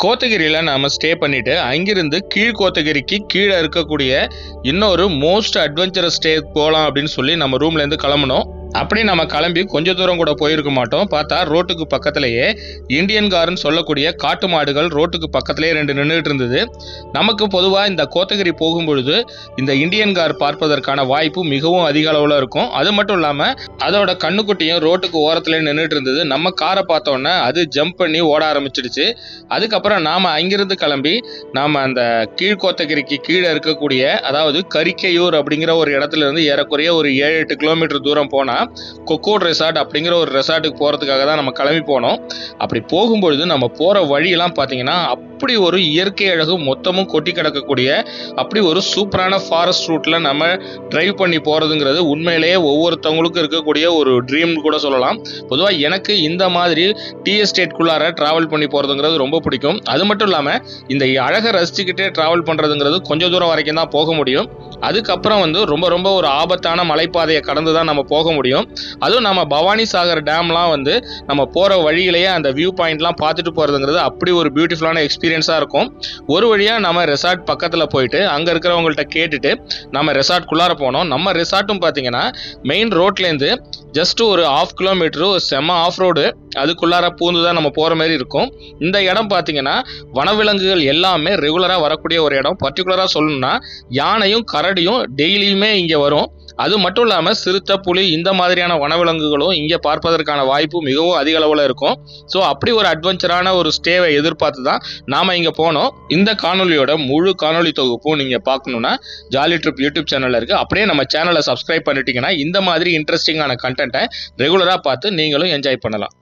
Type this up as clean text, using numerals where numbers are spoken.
கோத்தகிரியில நாம ஸ்டே பண்ணிட்டு அங்கிருந்து கீழ் கோத்தகிரிக்கு கீழே இருக்கக்கூடிய இன்னொரு மோஸ்ட் அட்வென்ச்சரஸ் ஸ்டே போகலாம் அப்படின்னு சொல்லி நம்ம ரூம்ல இருந்து கிளம்பணும். அப்படி நம்ம கிளம்பி கொஞ்ச தூரம் கூட போயிருக்க மாட்டோம். பார்த்தா ரோட்டுக்கு பக்கத்திலேயே இந்தியன் கார்னு சொல்லக்கூடிய காட்டு மாடுகள் ரோட்டுக்கு பக்கத்திலேயே 2 நின்றுட்டு இருந்தது. நமக்கு பொதுவாக இந்த கோத்தகிரி போகும்பொழுது இந்த இந்தியன் கார் பார்ப்பதற்கான வாய்ப்பு மிகவும் அதிக அளவில் இருக்கும். அது மட்டும் இல்லாமல் அதோட கண்ணுக்குட்டியும் ரோட்டுக்கு ஓரத்துலேயே நின்றுட்டு இருந்தது. நம்ம காரை பார்த்தோன்னே அது ஜம்ப் பண்ணி ஓட ஆரம்பிச்சிடுச்சு. அதுக்கப்புறம் நாம் அங்கிருந்து கிளம்பி நாம் அந்த கீழ் கோத்தகிரிக்கு கீழே இருக்கக்கூடிய அதாவது கரிக்கையூர் அப்படிங்கிற ஒரு இடத்துல இருந்து ஏறக்குறைய ஒரு 7-8 கிலோமீட்டர் தூரம் போனால் கொக்கோட் ரெசார்ட் அப்படிங்கிற ஒரு ரெசார்ட்டுக்கு போகிறதுக்காக தான் நம்ம கிளம்பி போனோம். அப்படி போகும்பொழுது நம்ம போகிற வழியெல்லாம் பார்த்தீங்கன்னா அப்படி ஒரு இயற்கை அழகு மொத்தமும் கொட்டி கிடக்கக்கூடிய அப்படி ஒரு சூப்பரான ஃபாரஸ்ட் ரூட்டில் நம்ம டிரைவ் பண்ணி போகிறதுங்கிறது உண்மையிலேயே ஒவ்வொருத்தவங்களுக்கும் இருக்கக்கூடிய ஒரு ட்ரீம் கூட சொல்லலாம். பொதுவாக எனக்கு இந்த மாதிரி டீ எஸ்டேட்குள்ளார ட்ராவல் பண்ணி போகிறதுங்கிறது ரொம்ப பிடிக்கும். அது மட்டும் இல்லாமல் இந்த அழகை ரசிச்சுக்கிட்டே ட்ராவல் பண்ணுறதுங்கிறது கொஞ்சம் தூரம் வரைக்கும் தான் போக முடியும். அதுக்கப்புறம் ரொம்ப ரொம்ப ஒரு ஆபத்தான மலைப்பாதையை கடந்து தான் நம்ம போக முடியும். அதுவும் நம்ம பவானி சாகர் டேம்லாம் நம்ம போகிற வழியிலேயே அந்த வியூ பாயிண்ட்லாம் பார்த்துட்டு போகிறதுங்கிறது அப்படி ஒரு பியூட்டிஃபுல்லான எக்ஸ்பீரியன்ஸாக இருக்கும். ஒரு வழியாக நம்ம ரெசார்ட் பக்கத்தில் போயிட்டு அங்கே இருக்கிறவங்கள்ட்ட கேட்டுட்டு நம்ம ரெசார்ட்குள்ளார போனோம். நம்ம ரெசார்ட்டும் பார்த்தீங்கன்னா மெயின் ரோட்லேருந்து ஜஸ்ட் ஒரு 1/2 கிலோமீட்டரு செம்ம ஆஃப் ரோடு அதுக்குள்ளார பூந்து தான் நம்ம போகிற மாதிரி இருக்கும். இந்த இடம் பார்த்தீங்கன்னா வனவிலங்குகள் எல்லாமே ரெகுலராக வரக்கூடிய ஒரு இடம். பர்டிகுலராக சொல்லணும்னா யானையும் கரடியும் டெய்லியுமே இங்கே வரும். அது மட்டும் இல்லாமல் சிறுத்தை, புலி இந்த மாதிரியான வனவிலங்குகளும் இங்கே பார்ப்பதற்கான வாய்ப்பு மிகவும் அதிக அளவில் இருக்கும். ஸோ அப்படி ஒரு அட்வென்ச்சரான ஒரு ஸ்டேவை எதிர்பார்த்து தான் நாம் இங்கே போனோம். இந்த காணொலியோட முழு காணொலி தொகுப்பும் நீங்கள் பார்க்கணுன்னா ஜாலி ட்ரிப் யூடியூப் சேனலில் இருக்குது. அப்படியே நம்ம சேனலை சப்ஸ்கிரைப் பண்ணிட்டீங்கன்னா இந்த மாதிரி இன்ட்ரெஸ்டிங்கான கண்டென்ட்டை ரெகுலராக பார்த்து நீங்களும் என்ஜாய் பண்ணலாம்.